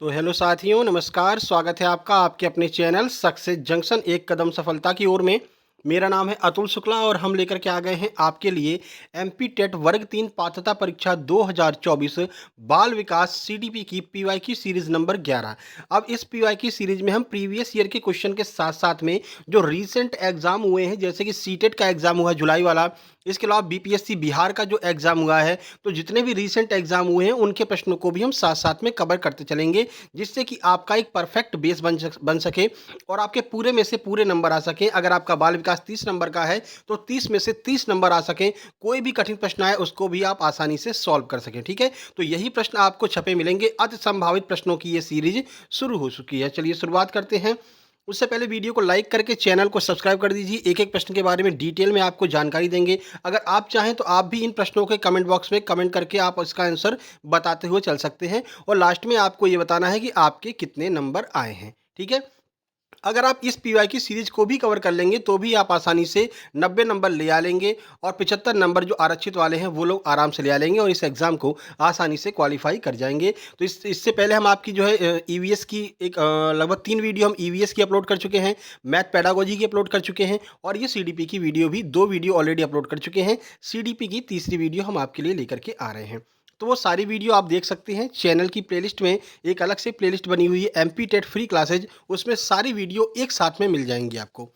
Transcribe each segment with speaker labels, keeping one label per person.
Speaker 1: तो हेलो साथियों, नमस्कार। स्वागत है आपका आपके अपने चैनल सक्सेस जंक्शन एक कदम सफलता की ओर में। मेरा नाम है अतुल शुक्ला और हम लेकर के आ गए हैं आपके लिए एमपी टेट वर्ग 3 पात्रता परीक्षा 2024 बाल विकास सीडीपी की पीवाई की सीरीज नंबर 11। अब इस पीवाई की सीरीज में हम प्रीवियस ईयर के क्वेश्चन के साथ साथ में जो रीसेंट एग्जाम हुए हैं, जैसे कि सीटेट का एग्जाम हुआ जुलाई वाला, इसके अलावा बीपीएससी बिहार का जो एग्जाम हुआ है, तो जितने भी रीसेंट एग्जाम हुए हैं उनके प्रश्नों को भी हम साथ साथ में कवर करते चलेंगे, जिससे कि आपका एक परफेक्ट बेस बन सके और आपके पूरे में से पूरे नंबर आ सकें। अगर आपका बाल विकास 30 नंबर का है तो 30 में से 30 नंबर आ सकें। कोई भी कठिन प्रश्न आए उसको भी आप आसानी से सॉल्व कर सकें। ठीक है, तो यही प्रश्न आपको छपे मिलेंगे। अति संभावित प्रश्नों की ये सीरीज शुरू हो चुकी है। चलिए शुरुआत करते हैं। उससे पहले वीडियो को लाइक करके चैनल को सब्सक्राइब कर दीजिए। एक एक प्रश्न के बारे में डिटेल में आपको जानकारी देंगे। अगर आप चाहें तो आप भी इन प्रश्नों के कमेंट बॉक्स में कमेंट करके आप इसका आंसर बताते हुए चल सकते हैं और लास्ट में आपको ये बताना है कि आपके कितने नंबर आए हैं। ठीक है, अगर आप इस पीवाई की सीरीज को भी कवर कर लेंगे तो भी आप आसानी से 90 नंबर ले आ लेंगे और 75 नंबर जो आरक्षित वाले हैं वो लोग आराम से ले आ लेंगे और इस एग्जाम को आसानी से क्वालिफाई कर जाएंगे। तो इससे पहले हम आपकी जो है ईवीएस की एक लगभग 3 वीडियो हम ईवीएस की अपलोड कर चुके हैं, मैथ पेडागोजी की अपलोड कर चुके हैं और ये सीडीपी की वीडियो भी 2 वीडियो ऑलरेडी अपलोड कर चुके हैं। सीडीपी की तीसरी वीडियो हम आपके लिए लेकर के आ रहे हैं, तो वो सारी वीडियो आप देख सकते हैं। चैनल की प्लेलिस्ट में एक अलग से प्लेलिस्ट बनी हुई है एमपी टेट फ्री क्लासेज, उसमें सारी वीडियो एक साथ में मिल जाएंगी आपको।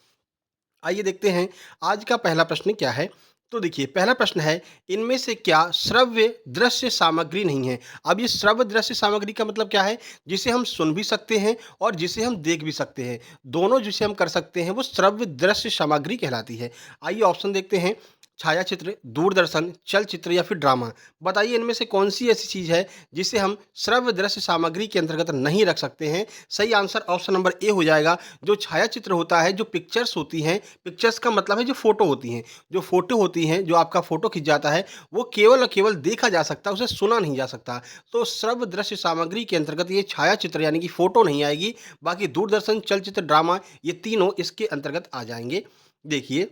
Speaker 1: आइए देखते हैं आज का पहला प्रश्न क्या है। तो देखिए, पहला प्रश्न है, इनमें से क्या श्रव्य दृश्य सामग्री नहीं है। अब ये श्रव्य दृश्य सामग्री का मतलब क्या है? जिसे हम सुन भी सकते हैं और जिसे हम देख भी सकते हैं, दोनों जिसे हम कर सकते हैं वो श्रव्य दृश्य सामग्री कहलाती है। आइए ऑप्शन देखते हैं। छायाचित्र, दूरदर्शन, चलचित्र या फिर ड्रामा। बताइए इनमें से कौन सी ऐसी चीज है जिसे हम श्रव्य दृश्य सामग्री के अंतर्गत नहीं रख सकते हैं। सही आंसर ऑप्शन नंबर ए हो जाएगा। जो छायाचित्र होता है, जो पिक्चर्स होती हैं, पिक्चर्स का मतलब है जो फोटो होती हैं, जो फोटो होती हैं, जो आपका फोटो खिंच जाता है, वो केवल और केवल देखा जा सकता है, उसे सुना नहीं जा सकता। तो श्रव्य दृश्य सामग्री के अंतर्गत ये छायाचित्र यानी कि फोटो नहीं आएगी। बाकी दूरदर्शन, चलचित्र, ड्रामा ये तीनों इसके अंतर्गत आ जाएंगे। देखिए,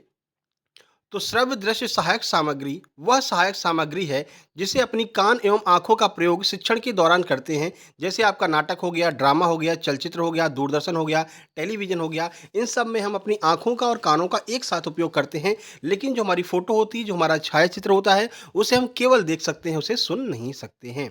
Speaker 1: तो श्रव्य दृश्य सहायक सामग्री वह सहायक सामग्री है जिसे अपनी कान एवं आंखों का प्रयोग शिक्षण के दौरान करते हैं। जैसे आपका नाटक हो गया, ड्रामा हो गया, चलचित्र हो गया, दूरदर्शन हो गया, टेलीविजन हो गया, इन सब में हम अपनी आंखों का और कानों का एक साथ उपयोग करते हैं। लेकिन जो हमारी फोटो होती है, जो हमारा छायाचित्र होता है, उसे हम केवल देख सकते हैं, उसे सुन नहीं सकते हैं।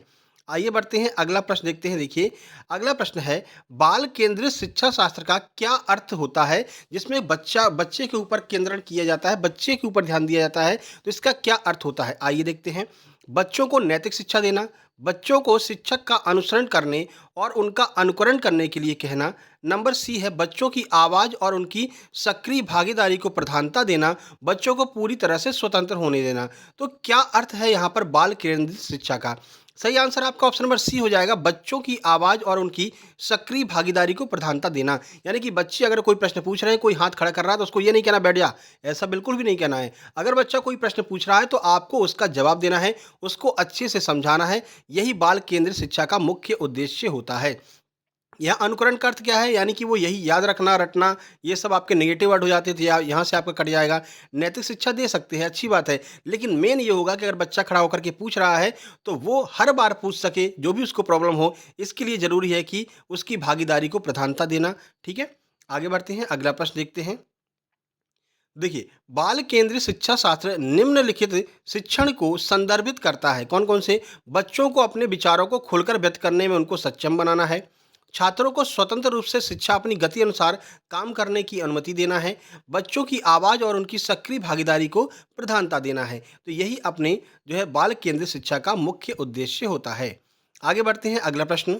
Speaker 1: आइए बढ़ते हैं, अगला प्रश्न देखते हैं। देखिए, अगला प्रश्न है, बाल केंद्रित शिक्षा शास्त्र का क्या अर्थ होता है? जिसमें बच्चे के ऊपर केंद्रण किया जाता है, बच्चे के ऊपर ध्यान दिया जाता है, तो इसका क्या अर्थ होता है? आइए देखते हैं। बच्चों को नैतिक शिक्षा देना, बच्चों को शिक्षक का अनुसरण करने और उनका अनुकरण करने के लिए कहना। नंबर सी है, बच्चों की आवाज़ और उनकी सक्रिय भागीदारी को प्रधानता देना, बच्चों को पूरी तरह से स्वतंत्र होने देना। तो क्या अर्थ है यहाँ पर बाल केंद्रित शिक्षा का? सही आंसर आपका ऑप्शन नंबर सी हो जाएगा, बच्चों की आवाज़ और उनकी सक्रिय भागीदारी को प्रधानता देना। यानी कि बच्चे अगर कोई प्रश्न पूछ रहे हैं, कोई हाथ खड़ा कर रहा है, तो उसको ये नहीं कहना बैठ जा, ऐसा बिल्कुल भी नहीं कहना है। अगर बच्चा कोई प्रश्न पूछ रहा है तो आपको उसका जवाब देना है, उसको अच्छे से समझाना है। यही बाल केंद्रित शिक्षा का मुख्य उद्देश्य होता है। यहाँ अनुकरण का अर्थ क्या है? यानी कि वो यही याद रखना, रटना, ये सब आपके नेगेटिव वर्ड हो जाते थे, यहाँ से आपका कट जाएगा। नैतिक शिक्षा दे सकते हैं, अच्छी बात है, लेकिन मेन ये होगा कि अगर बच्चा खड़ा होकर के पूछ रहा है तो वो हर बार पूछ सके, जो भी उसको प्रॉब्लम हो। इसके लिए ज़रूरी है कि उसकी भागीदारी को प्रधानता देना। ठीक है, आगे बढ़ते हैं, अगला प्रश्न देखते हैं। देखिए, बाल केंद्रीय शिक्षा शास्त्र निम्नलिखित शिक्षण को संदर्भित करता है। कौन कौन से? बच्चों को अपने विचारों को खुलकर व्यक्त करने में उनको सक्षम बनाना है, छात्रों को स्वतंत्र रूप से शिक्षा अपनी गति अनुसार काम करने की अनुमति देना है, बच्चों की आवाज़ और उनकी सक्रिय भागीदारी को प्रधानता देना है। तो यही अपने जो है बाल केंद्रीय शिक्षा का मुख्य उद्देश्य होता है। आगे बढ़ते हैं, अगला प्रश्न,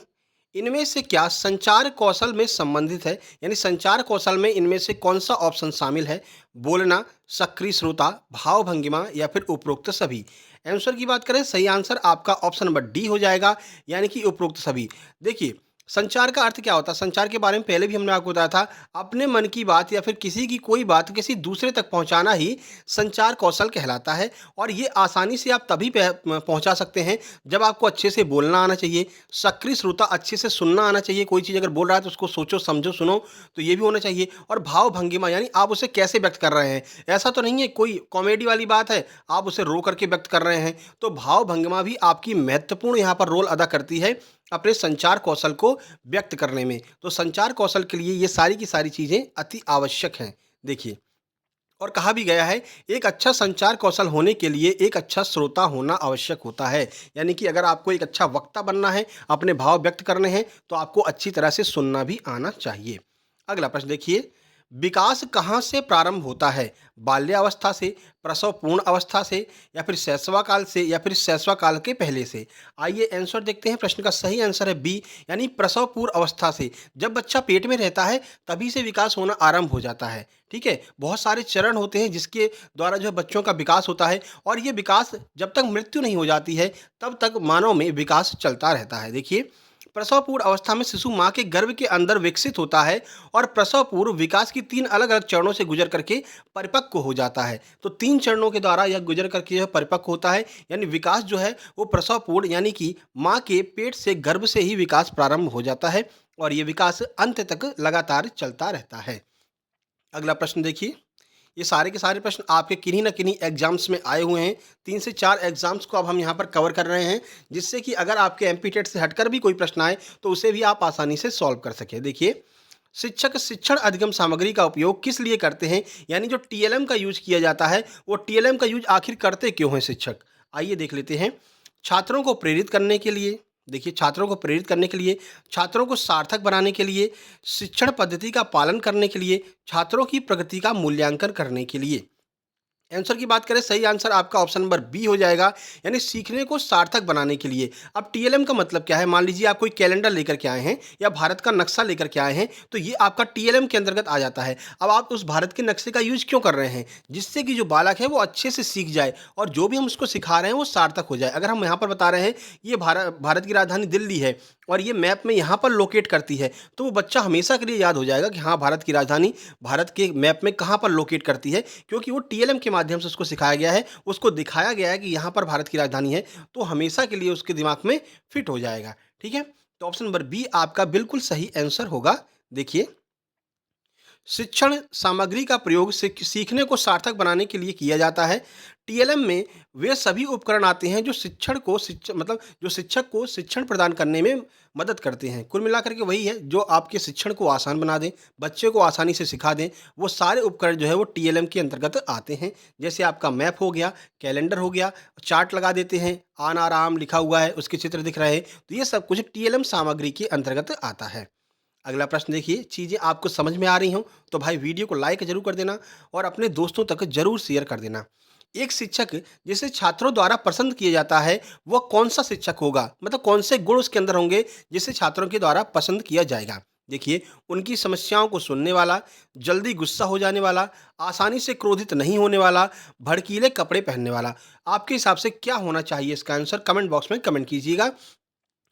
Speaker 1: इनमें से क्या संचार कौशल में संबंधित है? यानी संचार कौशल में इनमें से कौन सा ऑप्शन शामिल है? बोलना, सक्रिय श्रोता, भाव भंगिमा या फिर उपरोक्त सभी। आंसर की बात करें, सही आंसर आपका ऑप्शन नंबर डी हो जाएगा, यानी कि उपरोक्त सभी। देखिए, संचार का अर्थ क्या होता है? संचार के बारे में पहले भी हमने आपको बताया था। अपने मन की बात या फिर किसी की कोई बात किसी दूसरे तक पहुंचाना ही संचार कौशल कहलाता है। और ये आसानी से आप तभी पहुंचा सकते हैं जब आपको अच्छे से बोलना आना चाहिए, सक्रिय श्रोता, अच्छे से सुनना आना चाहिए। कोई चीज़ अगर बोल रहा है तो उसको सोचो, समझो, सुनो, तो ये भी होना चाहिए। और भाव भंगिमा, यानी आप उसे कैसे व्यक्त कर रहे हैं। ऐसा तो नहीं है कोई कॉमेडी वाली बात है, आप उसे रो करके व्यक्त कर रहे हैं। तो भाव भंगिमा भी आपकी महत्वपूर्ण यहाँ पर रोल अदा करती है। अपने संचार कौशल को व्यक्त करने में। तो संचार कौशल के लिए ये सारी की सारी चीज़ें अति आवश्यक हैं। देखिए, और कहा भी गया है, एक अच्छा संचार कौशल होने के लिए एक अच्छा श्रोता होना आवश्यक होता है। यानी कि अगर आपको एक अच्छा वक्ता बनना है, अपने भाव व्यक्त करने हैं, तो आपको अच्छी तरह से सुनना भी आना चाहिए। अगला प्रश्न देखिए, विकास कहाँ से प्रारंभ होता है? बाल्यावस्था से, प्रसव पूर्ण अवस्था से, या फिर शैशवाकाल से, या फिर शैशवाकाल के पहले से? आइए आंसर देखते हैं। प्रश्न का सही आंसर है बी, यानी प्रसव पूर्व अवस्था से। जब बच्चा पेट में रहता है तभी से विकास होना आरंभ हो जाता है। ठीक है, बहुत सारे चरण होते हैं जिसके द्वारा जो है बच्चों का विकास होता है, और ये विकास जब तक मृत्यु नहीं हो जाती है तब तक मानव में विकास चलता रहता है। देखिए, प्रसव पूर्व अवस्था में शिशु माँ के गर्भ के अंदर विकसित होता है और प्रसव पूर्व विकास की 3 अलग-अलग चरणों से गुजर करके परिपक्व हो जाता है। तो 3 चरणों के द्वारा यह गुजर करके यह परिपक्व होता है, यानी विकास जो है वो प्रसव पूर्व, यानी कि माँ के पेट से, गर्भ से ही विकास प्रारंभ हो जाता है, और ये विकास अंत तक लगातार चलता रहता है। अगला प्रश्न देखिए, ये सारे के सारे प्रश्न आपके किन्हीं न किन्हीं एग्जाम्स में आए हुए हैं। 3 से 4 एग्जाम्स को अब हम यहाँ पर कवर कर रहे हैं, जिससे कि अगर आपके एमपी टेट से हटकर भी कोई प्रश्न आए तो उसे भी आप आसानी से सॉल्व कर सकें। देखिए, शिक्षक शिक्षण अधिगम सामग्री का उपयोग किस लिए करते हैं? यानी जो टीएलएम का यूज किया जाता है, वो टीएलएम का यूज आखिर करते क्यों हैं शिक्षक? आइए देख लेते हैं। छात्रों को प्रेरित करने के लिए, देखिए छात्रों को प्रेरित करने के लिए, छात्रों को सार्थक बनाने के लिए, शिक्षण पद्धति का पालन करने के लिए, छात्रों की प्रगति का मूल्यांकन करने के लिए। आंसर की बात करें, सही आंसर आपका ऑप्शन नंबर बी हो जाएगा, यानी सीखने को सार्थक बनाने के लिए। अब टीएलएम का मतलब क्या है? मान लीजिए आप कोई कैलेंडर लेकर के आए हैं या भारत का नक्शा लेकर के आए हैं, तो ये आपका टीएलएम के अंतर्गत आ जाता है। अब आप उस भारत के नक्शे का यूज क्यों कर रहे हैं? जिससे कि जो बालक है वो अच्छे से सीख जाए और जो भी हम उसको सिखा रहे हैं वो सार्थक हो जाए। अगर हम यहाँ पर बता रहे हैं ये भारत की राजधानी दिल्ली है और ये मैप में यहाँ पर लोकेट करती है, तो वो बच्चा हमेशा के लिए याद हो जाएगा कि हाँ, भारत की राजधानी भारत के मैप में कहाँ पर लोकेट करती है, क्योंकि वो टीएलएम के माध्यम से उसको सिखाया गया है, उसको दिखाया गया है कि यहाँ पर भारत की राजधानी है, तो हमेशा के लिए उसके दिमाग में फिट हो जाएगा। ठीक है, तो ऑप्शन नंबर बी आपका बिल्कुल सही आंसर होगा। देखिए, शिक्षण सामग्री का प्रयोग सीखने को सार्थक बनाने के लिए किया जाता है। टीएलएम में वे सभी उपकरण आते हैं जो शिक्षक को शिक्षण प्रदान करने में मदद करते हैं। कुल मिलाकर के वही है जो आपके शिक्षण को आसान बना दें, बच्चे को आसानी से सिखा दें, वो सारे उपकरण जो है वो टीएलएम के अंतर्गत आते हैं। जैसे आपका मैप हो गया, कैलेंडर हो गया, चार्ट लगा देते हैं, आन आराम लिखा हुआ है, उसके चित्र दिख रहे हैं, तो ये सब कुछ टीएलएम सामग्री के अंतर्गत आता है। अगला प्रश्न देखिए, चीज़ें आपको समझ में आ रही हों तो भाई वीडियो को लाइक जरूर कर देना और अपने दोस्तों तक जरूर शेयर कर देना। एक शिक्षक जिसे छात्रों द्वारा पसंद किया जाता है, वह कौन सा शिक्षक होगा? मतलब कौन से गुण उसके अंदर होंगे जिसे छात्रों के द्वारा पसंद किया जाएगा? देखिए, उनकी समस्याओं को सुनने वाला, जल्दी गुस्सा हो जाने वाला, आसानी से क्रोधित नहीं होने वाला, भड़कीले कपड़े पहनने वाला। आपके हिसाब से क्या होना चाहिए? इसका आंसर कमेंट बॉक्स में कमेंट कीजिएगा।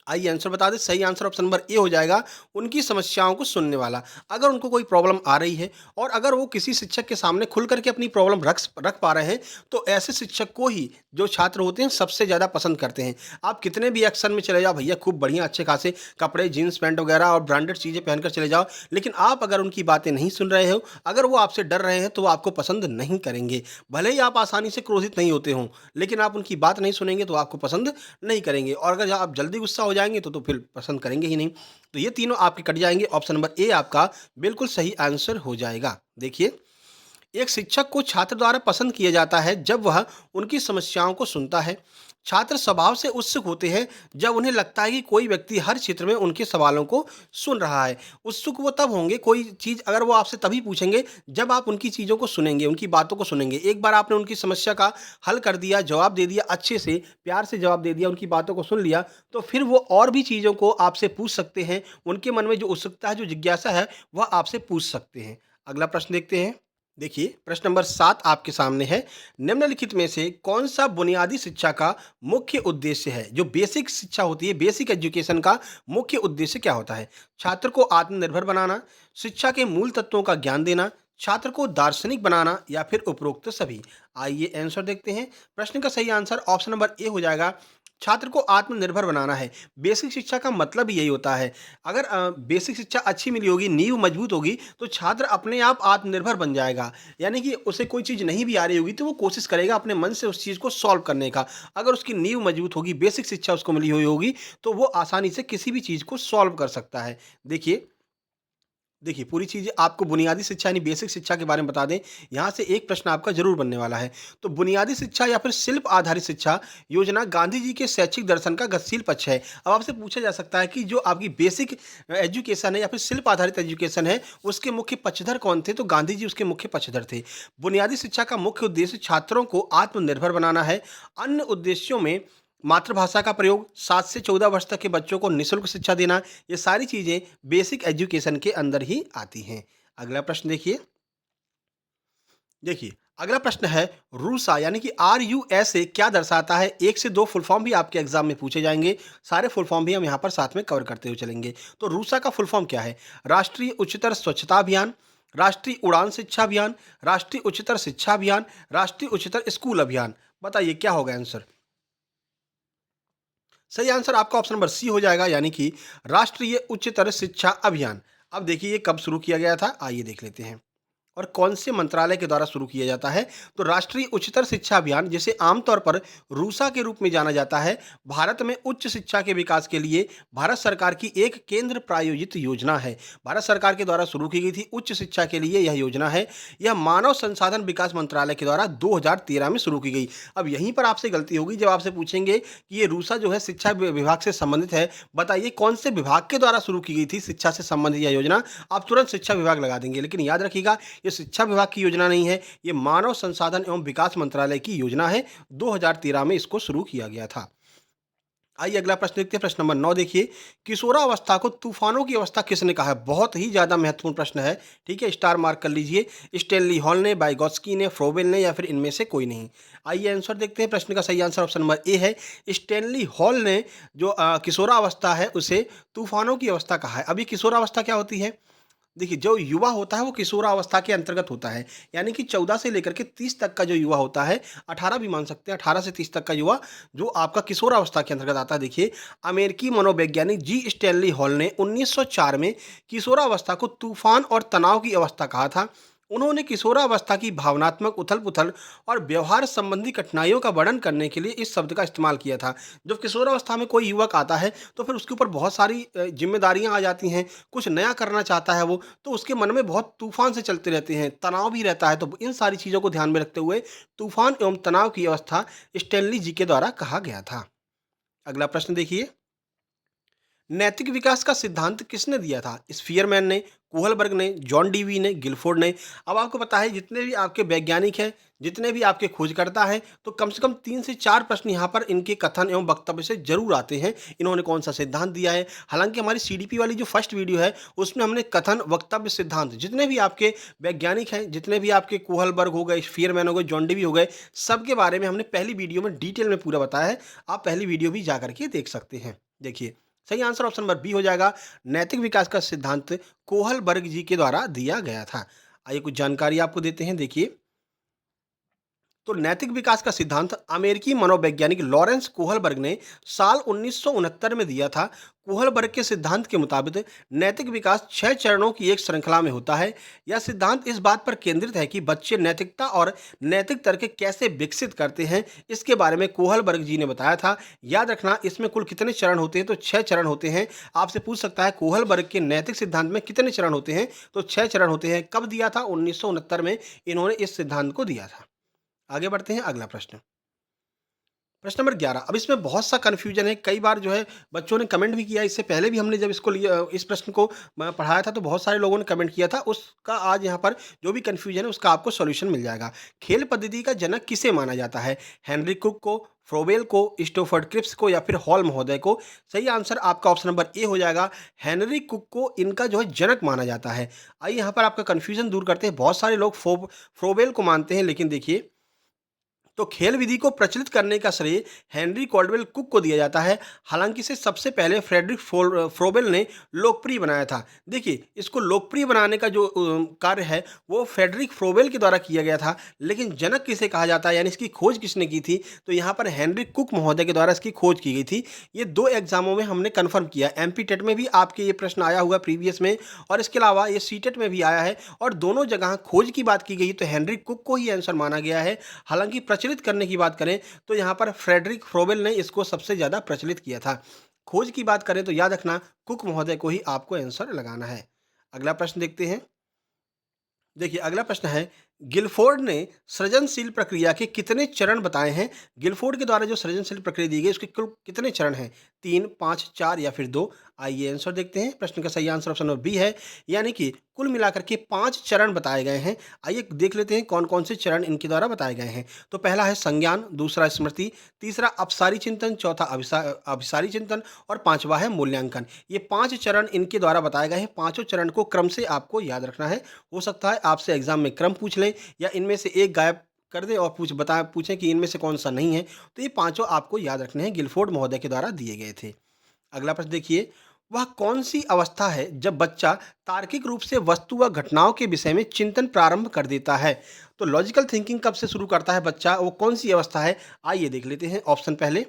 Speaker 1: आइए आंसर बता दें, सही आंसर ऑप्शन नंबर ए हो जाएगा, उनकी समस्याओं को सुनने वाला। अगर उनको कोई प्रॉब्लम आ रही है और अगर वो किसी शिक्षक के सामने खुल करके अपनी प्रॉब्लम रख पा रहे हैं, तो ऐसे शिक्षक को ही जो छात्र होते हैं सबसे ज़्यादा पसंद करते हैं। आप कितने भी एक्शन में चले जाओ भैया, खूब बढ़िया अच्छे खासे कपड़े, जीन्स पैंट वगैरह और ब्रांडेड चीज़ें पहनकर चले जाओ, लेकिन आप अगर उनकी बातें नहीं सुन रहे हो, अगर वो आपसे डर रहे हैं, तो वो आपको पसंद नहीं करेंगे। भले ही आप आसानी से क्रोधित नहीं होते हों, लेकिन आप उनकी बात नहीं सुनेंगे तो आपको पसंद नहीं करेंगे, और अगर आप जल्दी गुस्सा हो जाएंगे तो फिर पसंद करेंगे ही नहीं। तो ये तीनों आपके कट जाएंगे। ऑप्शन नंबर ए आपका बिल्कुल सही आंसर हो जाएगा। देखिए, एक शिक्षक को छात्र द्वारा पसंद किया जाता है जब वह उनकी समस्याओं को सुनता है। छात्र स्वभाव से उत्सुक होते हैं जब उन्हें लगता है कि कोई व्यक्ति हर क्षेत्र में उनके सवालों को सुन रहा है। उत्सुक वो तब होंगे, कोई चीज़ अगर वो आपसे तभी पूछेंगे जब आप उनकी चीज़ों को सुनेंगे, उनकी बातों को सुनेंगे। एक बार आपने उनकी समस्या का हल कर दिया, जवाब दे दिया, अच्छे से प्यार से जवाब दे दिया, उनकी बातों को सुन लिया, तो फिर वो और भी चीज़ों को आपसे पूछ सकते हैं। उनके मन में जो उत्सुकता है, जो जिज्ञासा है, वह आपसे पूछ सकते हैं। अगला प्रश्न देखते हैं। देखिए, प्रश्न नंबर 7 आपके सामने है। निम्नलिखित में से कौन सा बुनियादी शिक्षा का मुख्य उद्देश्य है? जो बेसिक शिक्षा होती है, बेसिक एजुकेशन का मुख्य उद्देश्य क्या होता है? छात्र को आत्मनिर्भर बनाना, शिक्षा के मूल तत्वों का ज्ञान देना, छात्र को दार्शनिक बनाना, या फिर उपरोक्त सभी? आइए आंसर देखते हैं। प्रश्न का सही आंसर ऑप्शन नंबर ए हो जाएगा, छात्र को आत्मनिर्भर बनाना है। बेसिक शिक्षा का मतलब ही यही होता है। अगर बेसिक शिक्षा अच्छी मिली होगी, नींव मजबूत होगी, तो छात्र अपने आप आत्मनिर्भर बन जाएगा। यानी कि उसे कोई चीज़ नहीं भी आ रही होगी, तो वो कोशिश करेगा अपने मन से उस चीज़ को सॉल्व करने का। अगर उसकी नींव मजबूत होगी, बेसिक शिक्षा उसको मिली हुई होगी, तो वो आसानी से किसी भी चीज़ को सॉल्व कर सकता है। देखिए, पूरी चीज़ें आपको बुनियादी शिक्षा यानी बेसिक शिक्षा के बारे में बता दें, यहाँ से एक प्रश्न आपका ज़रूर बनने वाला है। तो बुनियादी शिक्षा या फिर शिल्प आधारित शिक्षा योजना गांधी जी के शैक्षिक दर्शन का गतिशील पक्ष है। अब आपसे पूछा जा सकता है कि जो आपकी बेसिक एजुकेशन है या फिर शिल्प आधारित एजुकेशन है, उसके मुख्य पक्षधर कौन थे? तो गांधी जी उसके मुख्य पक्षधर थे। बुनियादी शिक्षा का मुख्य उद्देश्य छात्रों को आत्मनिर्भर बनाना है। अन्य उद्देश्यों में मातृभाषा का प्रयोग, 7 से 14 वर्ष तक के बच्चों को निःशुल्क शिक्षा देना, ये सारी चीज़ें बेसिक एजुकेशन के अंदर ही आती हैं। अगला प्रश्न देखिए, अगला प्रश्न है रूसा यानी कि RUSA क्या दर्शाता है? 1 से 2 फुल फॉर्म भी आपके एग्जाम में पूछे जाएँगे। सारे फुल फॉर्म भी हम यहाँ पर साथ में कवर करते हुए चलेंगे। तो रूसा का फुल फॉर्म क्या है? राष्ट्रीय उच्चतर स्वच्छता अभियान, राष्ट्रीय उड़ान शिक्षा अभियान, राष्ट्रीय उच्चतर शिक्षा अभियान, राष्ट्रीय उच्चतर स्कूल अभियान। बताइए क्या होगा आंसर? सही आंसर आपका ऑप्शन नंबर सी हो जाएगा, यानी कि राष्ट्रीय उच्चतर शिक्षा अभियान। अब देखिए ये कब शुरू किया गया था, आइए देख लेते हैं। और कौन से मंत्रालय के द्वारा शुरू किया जाता है? तो राष्ट्रीय उच्चतर शिक्षा अभियान, जिसे आमतौर पर रूसा के रूप में जाना जाता है, भारत में उच्च शिक्षा के विकास के लिए भारत सरकार की एक केंद्र प्रायोजित योजना है। भारत सरकार के द्वारा शुरू की गई थी उच्च शिक्षा के लिए यह योजना है। यह मानव संसाधन विकास मंत्रालय के द्वारा 2013 में शुरू की गई। अब यहीं पर आपसे गलती होगी जब आपसे पूछेंगे कि ये रूसा जो है शिक्षा विभाग से संबंधित है, बताइए कौन से विभाग के द्वारा शुरू की गई थी शिक्षा से संबंधित यह योजना? आप तुरंत शिक्षा विभाग लगा देंगे, लेकिन याद रखिएगा ये शिक्षा विभाग की योजना नहीं है, ये मानव संसाधन एवं विकास मंत्रालय की योजना है। 2013 में इसको शुरू किया गया था। आइए अगला प्रश्न देखते हैं। प्रश्न नंबर 9 देखिए, किशोरावस्था को तूफानों की अवस्था किसने कहा है? बहुत ही ज़्यादा महत्वपूर्ण प्रश्न है, ठीक है, स्टार मार्क कर लीजिए। स्टेनली हॉल ने, वाइगोत्स्की ने, फ्रोबेल ने, या फिर इनमें से कोई नहीं। आइए आंसर देखते हैं। प्रश्न का सही आंसर ऑप्शन नंबर ए है। स्टेनली हॉल ने जो किशोरावस्था है उसे तूफानों की अवस्था कहा है। अभी किशोरावस्था क्या होती है? देखिए, जो युवा होता है वो किशोरावस्था के अंतर्गत होता है। यानी कि 14 से लेकर के 30 तक का जो युवा होता है, 18 भी मान सकते हैं, 18 से 30 तक का युवा जो आपका किशोरावस्था के अंतर्गत आता है। देखिए, अमेरिकी मनोवैज्ञानिक जी स्टैनली हॉल ने 1904 में किशोरावस्था को तूफान और तनाव की अवस्था कहा था। उन्होंने किशोरावस्था की भावनात्मक उथल-पुथल और व्यवहार संबंधी कठिनाइयों का वर्णन करने के लिए इस शब्द का इस्तेमाल किया था। जब किशोरावस्था में कोई युवक आता है, तो फिर उसके ऊपर बहुत सारी ज़िम्मेदारियाँ आ जाती हैं, कुछ नया करना चाहता है वो, तो उसके मन में बहुत तूफ़ान से चलते रहते हैं, तनाव भी रहता है। तो इन सारी चीज़ों को ध्यान में रखते हुए तूफ़ान एवं तनाव की अवस्था स्टैनली जी के द्वारा कहा गया था। अगला प्रश्न देखिए, नैतिक विकास का सिद्धांत किसने दिया था? स्फियरमैन ने, कोहलबर्ग ने, जॉन डीवी ने, गिलफोर्ड ने। अब आपको पता है जितने भी आपके वैज्ञानिक हैं, जितने भी आपके खोजकर्ता हैं, तो कम से कम 3 से 4 प्रश्न यहाँ पर इनके कथन एवं वक्तव्य से ज़रूर आते हैं। इन्होंने कौन-सा सिद्धांत दिया है? हालाँकि हमारी सीडीपी वाली जो फर्स्ट वीडियो है, उसमें हमने कथन, वक्तव्य, सिद्धांत जितने भी आपके वैज्ञानिक हैं, जितने भी आपके कोहलबर्ग हो गए, स्फियरमैन हो गए, जॉन डीवी हो गए, सबके बारे में हमने पहली वीडियो में डिटेल में पूरा बताया है। आप पहली वीडियो भी जा कर के देख सकते हैं। देखिए, सही आंसर ऑप्शन नंबर बी हो जाएगा। नैतिक विकास का सिद्धांत कोहलबर्ग जी के द्वारा दिया गया था। आइए कुछ जानकारी आपको देते हैं। देखिए, तो नैतिक विकास का सिद्धांत अमेरिकी मनोवैज्ञानिक लॉरेंस कोहलबर्ग ने साल 1969 में दिया था। कोहलबर्ग के सिद्धांत के मुताबिक नैतिक विकास 6 चरणों की एक श्रृंखला में होता है। यह सिद्धांत इस बात पर केंद्रित है कि बच्चे नैतिकता और नैतिक तर्क कैसे विकसित करते हैं, इसके बारे में कोहलबर्ग जी ने बताया था। याद रखना, इसमें कुल कितने चरण होते हैं? तो 6 चरण होते हैं। आपसे पूछ सकता है कोहलबर्ग के नैतिक सिद्धांत में कितने चरण होते हैं? तो 6 चरण होते हैं। कब दिया था? 1969 में इन्होंने इस सिद्धांत को दिया था। आगे बढ़ते हैं, अगला प्रश्न। प्रश्न नंबर 11। अब इसमें बहुत सा कन्फ्यूजन है। कई बार जो है बच्चों ने कमेंट भी किया, इससे पहले भी हमने जब इसको लिया, इस प्रश्न को पढ़ाया था, तो बहुत सारे लोगों ने कमेंट किया था। उसका आज यहाँ पर जो भी कन्फ्यूजन है उसका आपको सॉल्यूशन मिल जाएगा। खेल पद्धति का जनक किसे माना जाता है? हेनरी कुक को, फ्रोबेल को, स्टोफर्ड क्रिप्स को, या फिर हॉल महोदय को? सही आंसर आपका ऑप्शन नंबर ए हो जाएगा। हेनरी कुक को इनका जो है जनक माना जाता है। आइए यहाँ पर आपका कन्फ्यूजन दूर करते हैं। बहुत सारे लोग फ्रोबेल को मानते हैं, लेकिन देखिए तो खेल विधि को प्रचलित करने का श्रेय हेनरी कॉल्डवेल कुक को दिया जाता है। हालांकि इसे सबसे पहले फ्रेडरिक फ्रोबेल ने लोकप्रिय बनाया था। देखिए, इसको लोकप्रिय बनाने का जो कार्य है वो फ्रेडरिक फ्रोबेल के द्वारा किया गया था, लेकिन जनक किसे कहा जाता है, यानी इसकी खोज किसने की थी, तो यहाँ पर हेनरी कुक महोदय के द्वारा इसकी खोज की गई थी। ये 2 एग्जामों में हमने कन्फर्म किया। एमपी टेट में भी आपके ये प्रश्न आया हुआ प्रीवियस में, और इसके अलावा ये सीटेट में भी आया है, और दोनों जगह खोज की बात की गई तो हेनरी कुक को ही आंसर माना गया है। हालांकि प्रचलित करने की बात करें तो यहाँ पर फ्रेडरिक फ्रोबेल ने इसको सबसे ज़्यादा प्रचलित किया था। खोज की बात करें तो याद रखना कुक महोदय को ही आपको आंसर लगाना है। अगला प्रश्न देखते हैं। देखिए, अगला प्रश्न है, गिलफोर्ड ने सृजनशील प्रक्रिया के कितने चरण बताए हैं? गिलफोर्ड के द्वारा जो सृजनशील प्रक्रिया दी गई उसके कुल कितने चरण हैं? 3, 5, 4 या फिर 2? आइए आंसर देखते हैं। प्रश्न का सही आंसर ऑप्शन नंबर बी है, यानी कि कुल मिलाकर के 5 चरण बताए गए हैं। आइए देख लेते हैं कौन कौन से चरण इनके द्वारा बताए गए हैं। तो पहला है संज्ञान, दूसरा स्मृति, तीसरा अपसारी चिंतन, चौथा अभिसारी चिंतन, और पांचवा है मूल्यांकन। ये 5 चरण इनके द्वारा बताए गए हैं। पांचों चरण को क्रम से आपको याद रखना है। हो सकता है आपसे एग्जाम में क्रम पूछ लें या इनमें से एक गायब कर दे और पूछें कि इनमें से कौन सा नहीं है। तो ये पांचों आपको याद रखने हैं, गिलफोर्ड महोदय के द्वारा दिए गए थे। अगला प्रश्न देखिए, वह कौन सी अवस्था है जब बच्चा तार्किक रूप से वस्तु व घटनाओं के विषय में चिंतन प्रारंभ कर देता है? तो लॉजिकल थिंकिंग कब से शुरू करता है बच्चा, वो कौन सी अवस्था है? आइए देख लेते हैं। ऑप्शन पहले,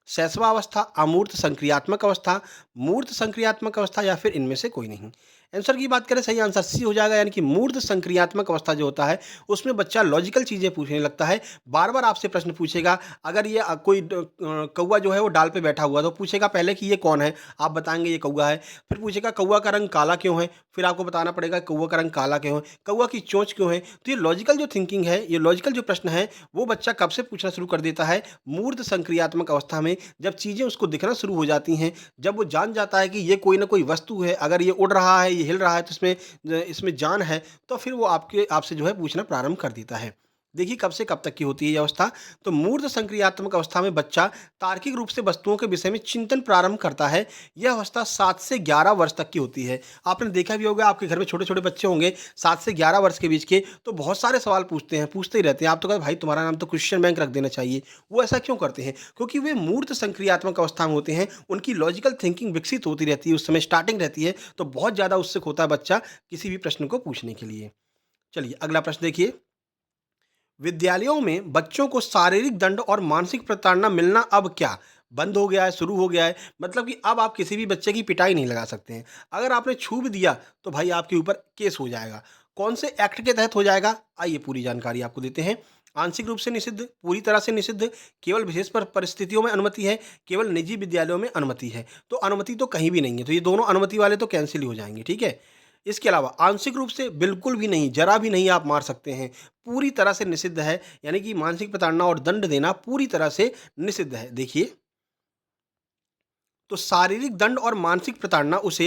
Speaker 1: शैशवावस्था, अमूर्त संक्रियात्मक अवस्था, मूर्त संक्रियात्मक अवस्था, या फिर इनमें से कोई नहीं। आंसर की बात करें, सही आंसर सी हो जाएगा, यानी कि मूर्त संक्रियात्मक अवस्था जो होता है उसमें बच्चा लॉजिकल चीज़ें पूछने लगता है। बार बार आपसे प्रश्न पूछेगा। अगर ये कोई कौवा जो है वो डाल पे बैठा हुआ तो पूछेगा पहले कि ये कौन है, आप बताएंगे ये कौवा है। फिर पूछेगा कौवा का रंग काला क्यों है, फिर आपको बताना पड़ेगा कौवा का रंग काला क्यों है, कौवा की चोंच क्यों है। तो ये लॉजिकल जो थिंकिंग है, ये लॉजिकल जो प्रश्न है वो बच्चा कब से पूछना शुरू कर देता है? मूर्त संक्रियात्मक अवस्था में, जब चीज़ें उसको दिखना शुरू हो जाती हैं, जब वो जान जाता है कि ये कोई ना कोई वस्तु है, अगर ये उड़ रहा है, ये हिल रहा है, तो इसमें जान है, तो फिर वो आपसे जो है पूछना प्रारंभ कर देता है। देखिए, कब से कब तक की होती है ये अवस्था? तो मूर्त संक्रियात्मक अवस्था में बच्चा तार्किक रूप से वस्तुओं के विषय में चिंतन प्रारंभ करता है। यह अवस्था 7 से 11 वर्ष तक की होती है। आपने देखा भी होगा, आपके घर में छोटे छोटे बच्चे होंगे 7 से 11 वर्ष के बीच के, तो बहुत सारे सवाल पूछते ही रहते हैं। आप तो कहते भाई तुम्हारा नाम तो क्वेश्चन बैंक रख देना चाहिए। वो ऐसा क्यों करते हैं? क्योंकि वे मूर्त संक्रियात्मक अवस्था में होते हैं, उनकी लॉजिकल थिंकिंग विकसित होती रहती है, उस समय स्टार्टिंग रहती है, तो बहुत ज़्यादा उत्सुक होता है बच्चा किसी भी प्रश्न को पूछने के लिए। चलिए अगला प्रश्न देखिए, विद्यालयों में बच्चों को शारीरिक दंड और मानसिक प्रताड़ना मिलना अब क्या बंद हो गया है, शुरू हो गया है? मतलब कि अब आप किसी भी बच्चे की पिटाई नहीं लगा सकते हैं। अगर आपने छू भी दिया तो भाई आपके ऊपर केस हो जाएगा। कौन से एक्ट के तहत हो जाएगा, आइए पूरी जानकारी आपको देते हैं। आंशिक रूप से निषिद्ध, पूरी तरह से निषिद्ध, केवल विशेष परिस्थितियों में अनुमति है, केवल निजी विद्यालयों में अनुमति है। तो अनुमति तो कहीं भी नहीं है, तो ये दोनों अनुमति वाले तो कैंसिल ही हो जाएंगे, ठीक है। इसके अलावा आंशिक रूप से बिल्कुल भी नहीं, जरा भी नहीं आप मार सकते हैं, पूरी तरह से निषिद्ध है, यानी कि मानसिक प्रताड़ना और दंड देना पूरी तरह से निषिद्ध है। देखिए, तो शारीरिक दंड और मानसिक प्रताड़ना उस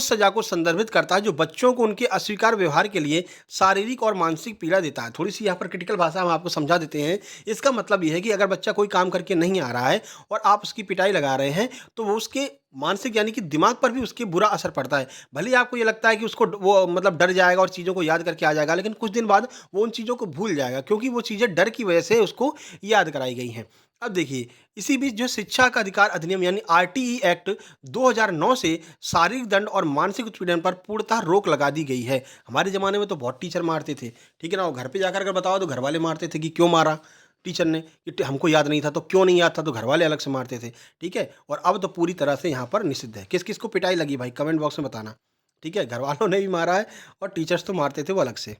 Speaker 1: सजा को संदर्भित करता है जो बच्चों को उनके अस्वीकार व्यवहार के लिए शारीरिक और मानसिक पीड़ा देता है। थोड़ी सी यहाँ पर क्रिटिकल भाषा हम आपको समझा देते हैं। इसका मतलब ये है कि अगर बच्चा कोई काम करके नहीं आ रहा है और आप उसकी पिटाई लगा रहे हैं, तो वो उसके मानसिक यानी कि दिमाग पर भी उसके बुरा असर पड़ता है। भले ही आपको ये लगता है कि उसको वो मतलब डर जाएगा और चीज़ों को याद करके आ जाएगा, लेकिन कुछ दिन बाद वो उन चीज़ों को भूल जाएगा, क्योंकि वो चीज़ें डर की वजह से उसको याद कराई गई हैं। अब देखिए, इसी बीच जो शिक्षा का अधिकार अधिनियम यानी आरटीई एक्ट 2009 से शारीरिक दंड और मानसिक उत्पीड़न पर पूर्णतः रोक लगा दी गई है। हमारे ज़माने में तो बहुत टीचर मारते थे, ठीक है ना। वो घर पे जाकर अगर बताओ तो घर वाले मारते थे कि क्यों मारा टीचर ने, कि हमको याद नहीं था तो क्यों नहीं याद था, तो घर वाले अलग से मारते थे, ठीक है। और अब तो पूरी तरह से यहाँ पर निषिद्ध है। किस किस को पिटाई लगी भाई, कमेंट बॉक्स में बताना, ठीक है। घर वालों ने भी मारा है और टीचर्स तो मारते थे वो अलग से।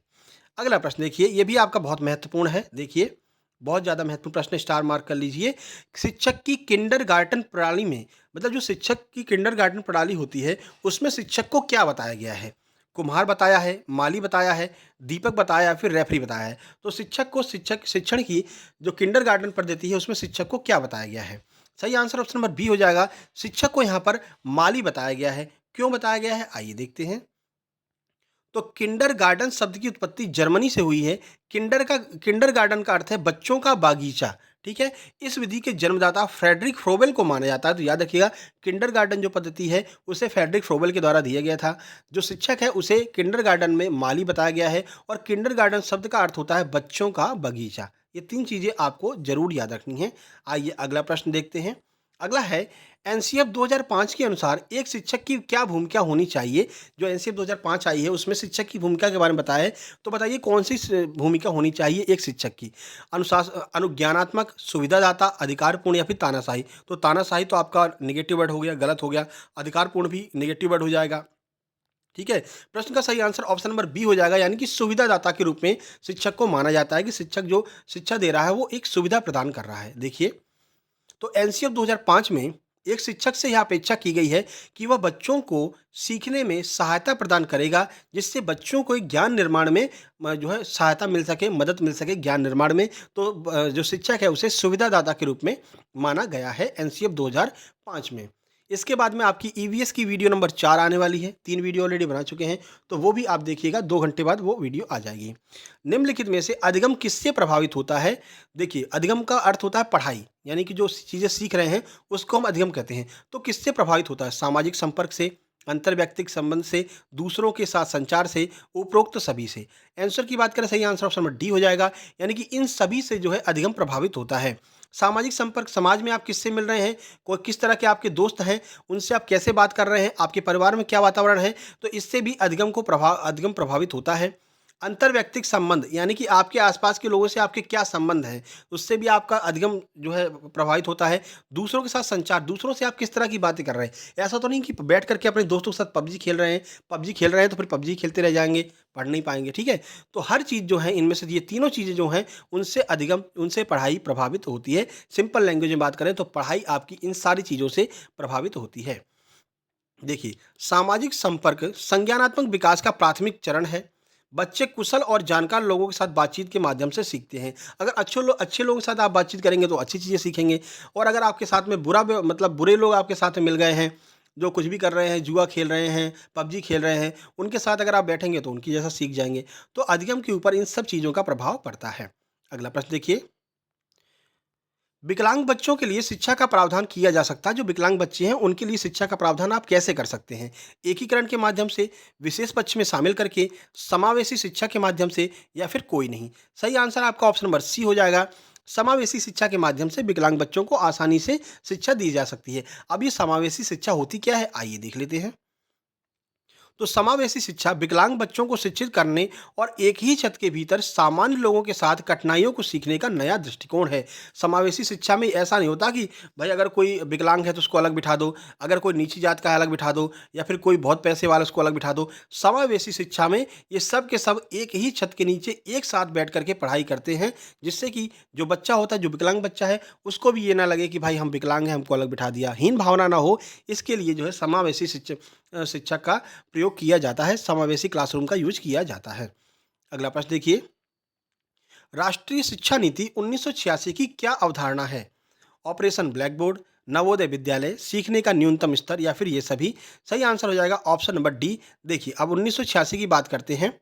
Speaker 1: अगला प्रश्न देखिए, ये भी आपका बहुत महत्वपूर्ण है। देखिए, बहुत ज़्यादा महत्वपूर्ण प्रश्न, स्टार मार्क कर लीजिए। शिक्षक की किंडरगार्टन प्रणाली में, मतलब जो शिक्षक की किंडरगार्टन प्रणाली होती है उसमें शिक्षक को क्या बताया गया है? कुम्हार बताया है, माली बताया है, दीपक बताया है, फिर रेफरी बताया है। तो शिक्षक को शिक्षण की जो किंडरगार्टन पद्धति है उसमें शिक्षक को क्या बताया गया है? सही आंसर ऑप्शन नंबर बी हो जाएगा। शिक्षक को यहाँ पर माली बताया गया है। क्यों बताया गया है, आइए देखते हैं। तो किंडरगार्टन शब्द की उत्पत्ति जर्मनी से हुई है। किंडरगार्टन का अर्थ है बच्चों का बागीचा, ठीक है। इस विधि के जन्मदाता फ्रेडरिक फ्रोबेल को माना जाता है। तो याद रखिएगा, किंडरगार्टन जो पद्धति है उसे फ्रेडरिक फ्रोबेल के द्वारा दिया गया था। जो शिक्षक है उसे किंडरगार्टन में माली बताया गया है, और किंडरगार्टन शब्द का अर्थ होता है बच्चों का बगीचा। ये 3 चीज़ें आपको ज़रूर याद रखनी है। आइए अगला प्रश्न देखते हैं। अगला है एनसीएफ 2005 के अनुसार एक शिक्षक की क्या भूमिका होनी चाहिए? जो एनसीएफ 2005 आई है उसमें शिक्षक की भूमिका के बारे में बताया है, तो बताइए कौन-सी भूमिका होनी चाहिए एक शिक्षक की? अनुज्ञानात्मक, सुविधादाता, अधिकारपूर्ण या फिर तानाशाही? तो तानाशाही तो आपका नेगेटिव वर्ड हो गया, गलत हो गया। अधिकारपूर्ण भी नेगेटिव वर्ड हो जाएगा। ठीक है? प्रश्न का सही आंसर ऑप्शन नंबर बी हो जाएगा, यानी कि सुविधादाता के रूप में शिक्षक को माना जाता है कि शिक्षक जो शिक्षा दे रहा है वो एक सुविधा प्रदान कर रहा है। देखिए, तो एनसीएफ 2005 में एक शिक्षक से यह अपेक्षा की गई है कि वह बच्चों को सीखने में सहायता प्रदान करेगा, जिससे बच्चों को एक ज्ञान निर्माण में जो है सहायता मिल सके, मदद मिल सके ज्ञान निर्माण में। तो जो शिक्षक है उसे सुविधादाता के रूप में माना गया है एनसीएफ 2005 में। इसके बाद में आपकी ईवीएस की वीडियो नंबर 4 आने वाली है। 3 वीडियो ऑलरेडी बना चुके हैं, तो वो भी आप देखिएगा, 2 घंटे बाद वो वीडियो आ जाएगी। निम्नलिखित में से अधिगम किससे प्रभावित होता है? देखिए, अधिगम का अर्थ होता है पढ़ाई, यानी कि जो चीज़ें सीख रहे हैं उसको हम अधिगम कहते हैं। तो किससे प्रभावित होता है? सामाजिक संपर्क से, अंतर्व्यक्तिक संबंध से, दूसरों के साथ संचार से, उपरोक्त सभी से। आंसर की बात करें, सही आंसर ऑप्शन नंबर डी हो जाएगा, यानी कि इन सभी से जो है अधिगम प्रभावित होता है। सामाजिक संपर्क, समाज में आप किससे मिल रहे हैं, कोई किस तरह के आपके दोस्त हैं, उनसे आप कैसे बात कर रहे हैं, आपके परिवार में क्या वातावरण है, तो इससे भी अधिगम प्रभावित होता है। अंतर्व्यक्तिक संबंध, यानी कि आपके आसपास के लोगों से आपके क्या संबंध हैं, उससे भी आपका अधिगम जो है प्रभावित होता है। दूसरों के साथ संचार, दूसरों से आप किस तरह की बातें कर रहे हैं। ऐसा तो नहीं कि बैठ करके अपने दोस्तों के साथ पबजी खेल रहे हैं तो फिर पबजी खेलते रह जाएंगे, पढ़ नहीं पाएंगे। ठीक है, तो हर चीज़ जो है इनमें से ये तीनों चीज़ें जो हैं उनसे पढ़ाई प्रभावित होती है। सिंपल लैंग्वेज में बात करें तो पढ़ाई आपकी इन सारी चीज़ों से प्रभावित होती है। देखिए, सामाजिक संपर्क संज्ञानात्मक विकास का प्राथमिक चरण है। बच्चे कुशल और जानकार लोगों के साथ बातचीत के माध्यम से सीखते हैं। अगर अच्छे लोगों के साथ आप बातचीत करेंगे तो अच्छी चीज़ें सीखेंगे, और अगर आपके साथ में मतलब बुरे लोग आपके साथ में मिल गए हैं, जो कुछ भी कर रहे हैं, जुआ खेल रहे हैं, पबजी खेल रहे हैं, उनके साथ अगर आप बैठेंगे तो उनकी जैसा सीख जाएंगे। तो अधिगम के ऊपर इन सब चीज़ों का प्रभाव पड़ता है। अगला प्रश्न देखिए, विकलांग बच्चों के लिए शिक्षा का प्रावधान किया जा सकता है। जो विकलांग बच्चे हैं उनके लिए शिक्षा का प्रावधान आप कैसे कर सकते हैं? एकीकरण के माध्यम से, विशेष पक्ष में शामिल करके, समावेशी शिक्षा के माध्यम से, या फिर कोई नहीं। सही आंसर आपका ऑप्शन नंबर सी हो जाएगा। समावेशी शिक्षा के माध्यम से विकलांग बच्चों को आसानी से शिक्षा दी जा सकती है। अब ये समावेशी शिक्षा होती क्या है, आइए देख लेते हैं। तो समावेशी शिक्षा विकलांग बच्चों को शिक्षित करने और एक ही छत के भीतर सामान्य लोगों के साथ कठिनाइयों को सीखने का नया दृष्टिकोण है। समावेशी शिक्षा में ऐसा नहीं होता कि भाई अगर कोई विकलांग है तो उसको अलग बिठा दो, अगर कोई नीची जात का है अलग बिठा दो, या फिर कोई बहुत पैसे वाला उसको अलग बिठा दो। समावेशी शिक्षा में ये सब के सब एक ही छत के नीचे एक साथ बैठ करके पढ़ाई करते हैं, जिससे कि जो बच्चा होता है, जो विकलांग बच्चा है, उसको भी ये ना लगे कि भाई हम विकलांग हैं, हमको अलग बिठा दिया, हीन भावना ना हो। इसके लिए जो है समावेशी शिक्षा का प्रयोग किया जाता है, समावेशी क्लासरूम का यूज किया जाता है। अगला प्रश्न देखिए, राष्ट्रीय शिक्षा नीति 1986 की क्या अवधारणा है? Operation black board, Navodaya Vidyalaya, सीखने का न्यूनतम स्तर, या फिर ये सभी। सही आंसर हो जाएगा ऑप्शन नंबर डी। देखिए, अब 1986 की बात करते हैं।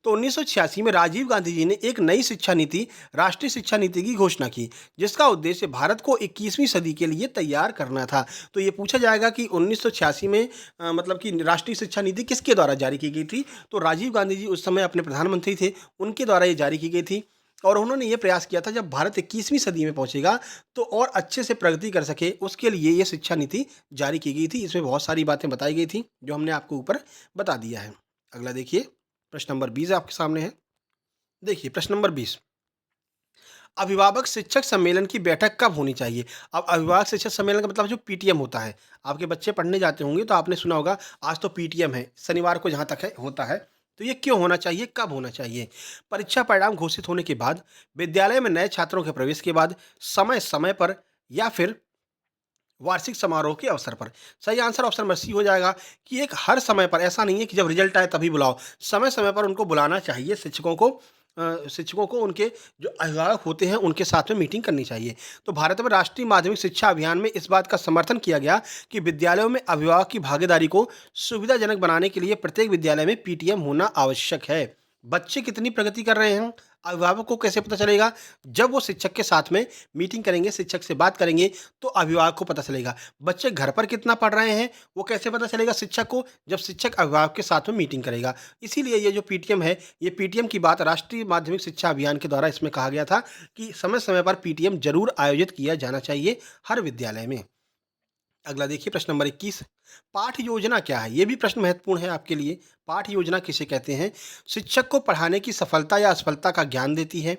Speaker 1: तो 1986 में राजीव गांधी जी ने एक नई शिक्षा नीति, राष्ट्रीय शिक्षा नीति की घोषणा की, जिसका उद्देश्य भारत को 21वीं सदी के लिए तैयार करना था। तो ये पूछा जाएगा कि 1986 में मतलब कि राष्ट्रीय शिक्षा नीति किसके द्वारा जारी की गई थी? तो राजीव गांधी जी उस समय अपने प्रधानमंत्री थे, उनके द्वारा ये जारी की गई थी। और उन्होंने ये प्रयास किया था जब भारत 21वीं सदी में पहुंचेगा तो और अच्छे से प्रगति कर सके, उसके लिए ये शिक्षा नीति जारी की गई थी। इसमें बहुत सारी बातें बताई गई थी जो हमने आपको ऊपर बता दिया है। अगला देखिए, प्रश्न नंबर 20 आपके सामने है। देखिए, प्रश्न नंबर 20, अभिभावक शिक्षक सम्मेलन की बैठक कब होनी चाहिए? अब अभिभावक शिक्षक सम्मेलन का मतलब जो पीटीएम होता है, आपके बच्चे पढ़ने जाते होंगे तो आपने सुना होगा आज तो पीटीएम है, शनिवार को जहाँ तक है होता है। तो ये क्यों होना चाहिए, कब होना चाहिए? परीक्षा परिणाम घोषित होने के बाद, विद्यालय में नए छात्रों के प्रवेश के बाद, समय समय पर, या फिर वार्षिक समारोह के अवसर पर। सही आंसर ऑप्शन नंबर सी हो जाएगा कि एक हर समय पर, ऐसा नहीं है कि जब रिजल्ट आए तभी बुलाओ, समय समय पर उनको बुलाना चाहिए। शिक्षकों को उनके जो अभिभावक होते हैं उनके साथ में मीटिंग करनी चाहिए। तो भारत में राष्ट्रीय माध्यमिक शिक्षा अभियान में इस बात का समर्थन किया गया कि विद्यालयों में अभिभावक की भागीदारी को सुविधाजनक बनाने के लिए प्रत्येक विद्यालय में पीटीएम होना आवश्यक है। बच्चे कितनी प्रगति कर रहे हैं, अभिभावक को कैसे पता चलेगा? जब वो शिक्षक के साथ में मीटिंग करेंगे, शिक्षक से बात करेंगे, तो अभिभावक को पता चलेगा। बच्चे घर पर कितना पढ़ रहे हैं, वो कैसे पता चलेगा शिक्षक को? जब शिक्षक अभिभावक के साथ में मीटिंग करेगा। इसीलिए ये जो पीटीएम है, ये पीटीएम की बात राष्ट्रीय माध्यमिक शिक्षा अभियान के द्वारा इसमें कहा गया था कि समय-समय पर पीटीएम ज़रूर आयोजित किया जाना चाहिए हर विद्यालय में। अगला देखिए प्रश्न नंबर 21, पाठ योजना क्या है? ये भी प्रश्न महत्वपूर्ण है आपके लिए। पाठ योजना किसे कहते हैं? शिक्षक को पढ़ाने की सफलता या असफलता का ज्ञान देती है।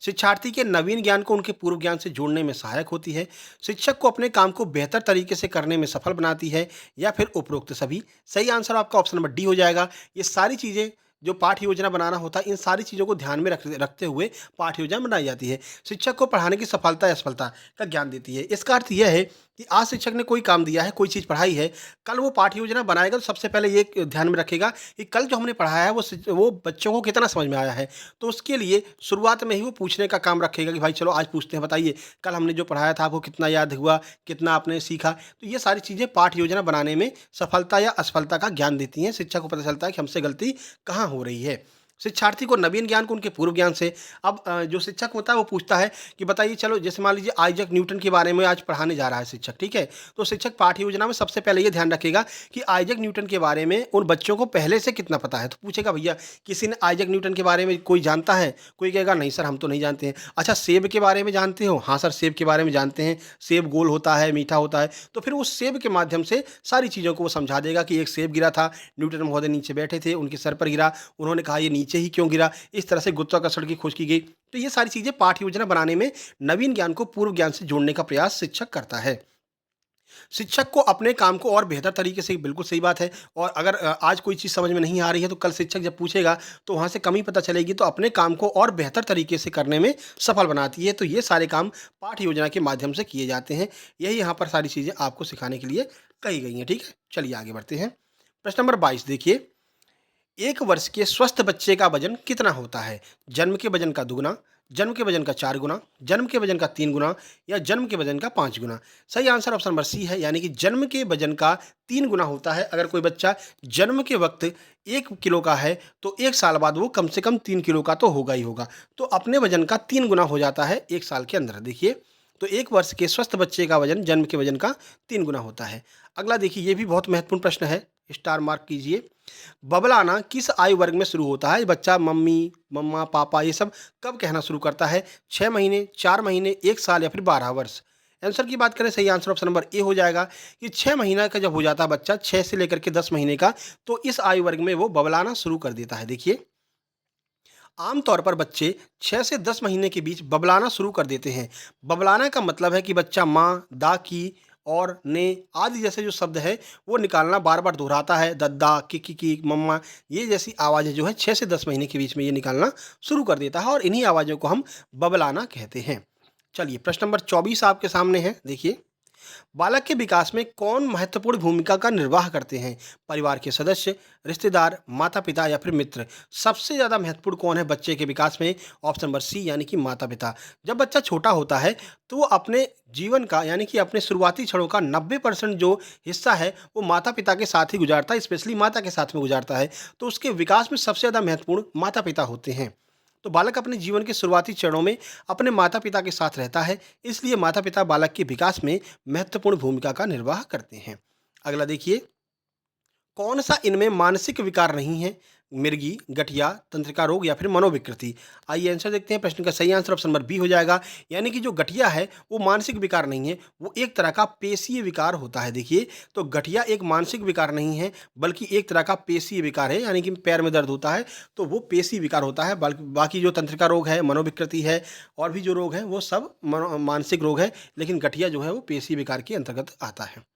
Speaker 1: शिक्षार्थी के नवीन ज्ञान को उनके पूर्व ज्ञान से जोड़ने में सहायक होती है। शिक्षक को अपने काम को बेहतर तरीके से करने में सफल बनाती है, या फिर उपरोक्त सभी। सही आंसर आपका ऑप्शन नंबर डी हो जाएगा। ये सारी चीज़ें जो पाठ योजना बनाना होता है, इन सारी चीज़ों को ध्यान में रखते हुए पाठ योजना बनाई जाती है। शिक्षक को पढ़ाने की सफलता या असफलता का ज्ञान देती है। इसका अर्थ यह है कि आज शिक्षक ने कोई काम दिया है, कोई चीज़ पढ़ाई है, कल वो पाठ योजना बनाएगा तो सबसे पहले ये ध्यान में रखेगा कि कल जो हमने पढ़ाया है वो बच्चों को कितना समझ में आया है। तो उसके लिए शुरुआत में ही वो पूछने का काम रखेगा कि भाई चलो आज पूछते हैं, बताइए कल हमने जो पढ़ाया था आपको कितना याद हुआ, कितना आपने सीखा। तो ये सारी चीज़ें पाठ योजना बनाने में सफलता या असफलता का ज्ञान देती हैं। शिक्षक को पता चलता है कि हमसे गलती कहाँ हो रही है। शिक्षार्थी को नवीन ज्ञान को उनके पूर्व ज्ञान से। अब जो शिक्षक होता है वो पूछता है कि बताइए, चलो जैसे मान लीजिए आइजैक न्यूटन के बारे में आज पढ़ाने जा रहा है शिक्षक, ठीक है? तो शिक्षक पाठ्य योजना में सबसे पहले ये ध्यान रखेगा कि आइजैक न्यूटन के बारे में उन बच्चों को पहले से कितना पता है। तो पूछेगा भैया किसी ने आइजैक न्यूटन के बारे में कोई जानता है? कोई कहेगा नहीं सर हम तो नहीं जानते हैं। अच्छा सेब के बारे में जानते हो? हाँ सर सेब के बारे में जानते हैं, सेब गोल होता है, मीठा होता है। तो फिर उस सेब के माध्यम से सारी चीज़ों को वो समझा देगा कि एक सेब गिरा था, न्यूटन महोदय नीचे बैठे थे, उनके सर पर गिरा, उन्होंने कहा ये नीचे ही क्यों गिरा, इस तरह से गुरुत्वाकर्षण की खोज की गई। तो ये सारी चीज़ें पाठ्य योजना बनाने में नवीन ज्ञान को पूर्व ज्ञान से जोड़ने का प्रयास शिक्षक करता है। शिक्षक को अपने काम को और बेहतर तरीके से, बिल्कुल सही बात है। और अगर आज कोई चीज़ समझ में नहीं आ रही है तो कल शिक्षक जब पूछेगा तो वहाँ से कमी पता चलेगी, तो अपने काम को और बेहतर तरीके से करने में सफल बनाती है। तो ये सारे काम पाठ्य योजना के माध्यम से किए जाते हैं। यही यहाँ पर सारी चीज़ें आपको सिखाने के लिए कही गई हैं, ठीक है? चलिए आगे बढ़ते हैं। प्रश्न नंबर 22 देखिए, 1 वर्ष के स्वस्थ बच्चे का वजन कितना होता है? जन्म के वजन का दुगुना, जन्म के वजन का 4 गुना, जन्म के वजन का 3 गुना, या जन्म के वजन का 5 गुना? सही आंसर ऑप्शन नंबर सी है, यानी कि जन्म के वजन का 3 गुना होता है। अगर कोई बच्चा जन्म के वक्त 1 किलो का है तो 1 साल बाद वो कम से कम 3 किलो का तो होगा ही होगा। तो अपने वजन का 3 गुना हो जाता है 1 साल के अंदर। देखिए, तो 1 वर्ष के स्वस्थ बच्चे का वजन जन्म के वजन का 3 गुना होता है। अगला देखिए, ये भी बहुत महत्वपूर्ण प्रश्न है, स्टार मार्क कीजिए। बबलाना किस आयु वर्ग में शुरू होता है? बच्चा मम्मी, मम्मा, पापा ये सब कब कहना शुरू करता है? 6 महीने, 4 महीने, 1 साल, या फिर 12 वर्ष? आंसर की बात करें, सही आंसर ऑप्शन नंबर ए हो जाएगा कि 6 महीना का जब हो जाता है बच्चा, 6 से लेकर के 10 महीने का, तो इस आयु वर्ग में वो बबलाना शुरू कर देता है। देखिए, आमतौर पर बच्चे 6 से 10 महीने के बीच बबलाना शुरू कर देते हैं। बबलाना का मतलब है कि बच्चा माँ, दा, की और ने आदि जैसे जो शब्द है वो निकालना बार बार दोहराता है। दद्दा, की, मम्मा, ये जैसी आवाज़ें जो है 6 से 10 महीने के बीच में ये निकालना शुरू कर देता है, और इन्हीं आवाज़ों को हम बबलाना कहते हैं। चलिए प्रश्न नंबर 24 आपके सामने है। देखिए, बालक के विकास में कौन महत्वपूर्ण भूमिका का निर्वाह करते हैं? परिवार के सदस्य, रिश्तेदार, माता पिता, या फिर मित्र? सबसे ज़्यादा महत्वपूर्ण कौन है बच्चे के विकास में? ऑप्शन नंबर सी, यानी कि माता पिता। जब बच्चा छोटा होता है तो वो अपने जीवन का, यानी कि अपने शुरुआती क्षणों का 90% जो हिस्सा है वो माता पिता के साथ ही गुजारता है, स्पेशली माता के साथ में गुजारता है। तो उसके विकास में सबसे ज़्यादा महत्वपूर्ण माता पिता होते हैं। तो बालक अपने जीवन के शुरुआती चरणों में अपने माता पिता के साथ रहता है, इसलिए माता पिता बालक के विकास में महत्वपूर्ण भूमिका का निर्वाह करते हैं। अगला देखिए, कौन सा इनमें मानसिक विकार नहीं है? मिर्गी, गठिया, तंत्रिका रोग, या फिर मनोविकृति? आइए आंसर देखते हैं। प्रश्न का सही आंसर ऑप्शन नंबर बी हो जाएगा, यानी कि जो गठिया है वो मानसिक विकार नहीं है, वो एक तरह का पेशीय विकार होता है। देखिए, तो गठिया एक मानसिक विकार नहीं है बल्कि एक तरह का पेशीय विकार है, यानी कि पैर में दर्द होता है तो वो पेशीय विकार होता है। बल्कि बाकी जो तंत्रिका रोग है, मनोविकृति है, और भी जो रोग हैं वो सब मानसिक रोग है, लेकिन गठिया जो है वो पेशीय विकार के अंतर्गत आता है।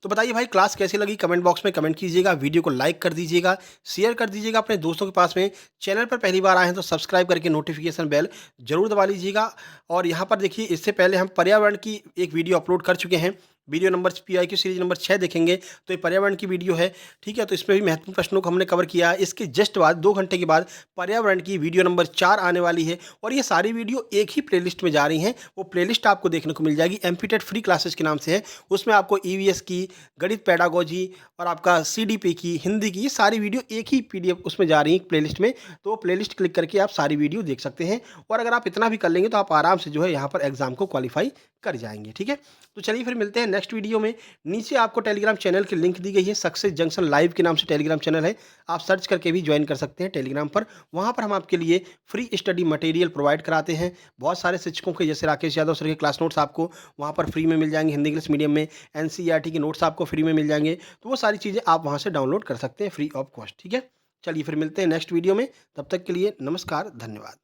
Speaker 1: तो बताइए भाई, क्लास कैसी लगी? कमेंट बॉक्स में कमेंट कीजिएगा, वीडियो को लाइक कर दीजिएगा, शेयर कर दीजिएगा अपने दोस्तों के पास में। चैनल पर पहली बार आए हैं तो सब्सक्राइब करके नोटिफिकेशन बेल जरूर दबा लीजिएगा। और यहाँ पर देखिए, इससे पहले हम पर्यावरण की एक वीडियो अपलोड कर चुके हैं, video number PYQ series number 6 देखेंगे तो ये पर्यावरण की वीडियो है, ठीक है। तो इसमें भी महत्वपूर्ण प्रश्नों को हमने कवर किया है। इसके जस्ट बाद 2 घंटे के बाद पर्यावरण की वीडियो नंबर 4 आने वाली है और ये सारी वीडियो एक ही प्लेलिस्ट में जा रही हैं। वो प्लेलिस्ट आपको देखने को मिल जाएगी, एमपीटेट फ्री क्लासेस के नाम से है। उसमें आपको ईवीएस की, गणित पेडागोजी और आपका सीडीपी की, हिंदी की, ये सारी वीडियो एक ही पीडीएफ उसमें जा रही है प्लेलिस्ट में। तो वो प्लेलिस्ट क्लिक करके आप सारी वीडियो देख सकते हैं और अगर आप इतना भी कर लेंगे तो आप आराम से जो है यहाँ पर एग्जाम को क्वालिफाई कर जाएंगे, ठीक है। तो चलिए फिर मिलते हैं नेक्स्ट वीडियो में। नीचे आपको टेलीग्राम चैनल की लिंक दी गई है, सक्सेस जंक्शन लाइव के नाम से टेलीग्राम चैनल है। आप सर्च करके भी ज्वाइन कर सकते हैं टेलीग्राम पर। वहाँ पर हम आपके लिए फ्री स्टडी मटेरियल प्रोवाइड कराते हैं। बहुत सारे शिक्षकों के, जैसे राकेश यादव सर के क्लास नोट्स आपको वहाँ पर फ्री में मिल जाएंगे, हिंदी इंग्लिश मीडियम में। एनसीईआरटी के नोट्स आपको फ्री में मिल जाएंगे। तो वो सारी चीज़ें आप वहाँ से डाउनलोड कर सकते हैं फ्री ऑफ कॉस्ट, ठीक है। चलिए फिर मिलते हैं नेक्स्ट वीडियो में। तब तक के लिए नमस्कार, धन्यवाद।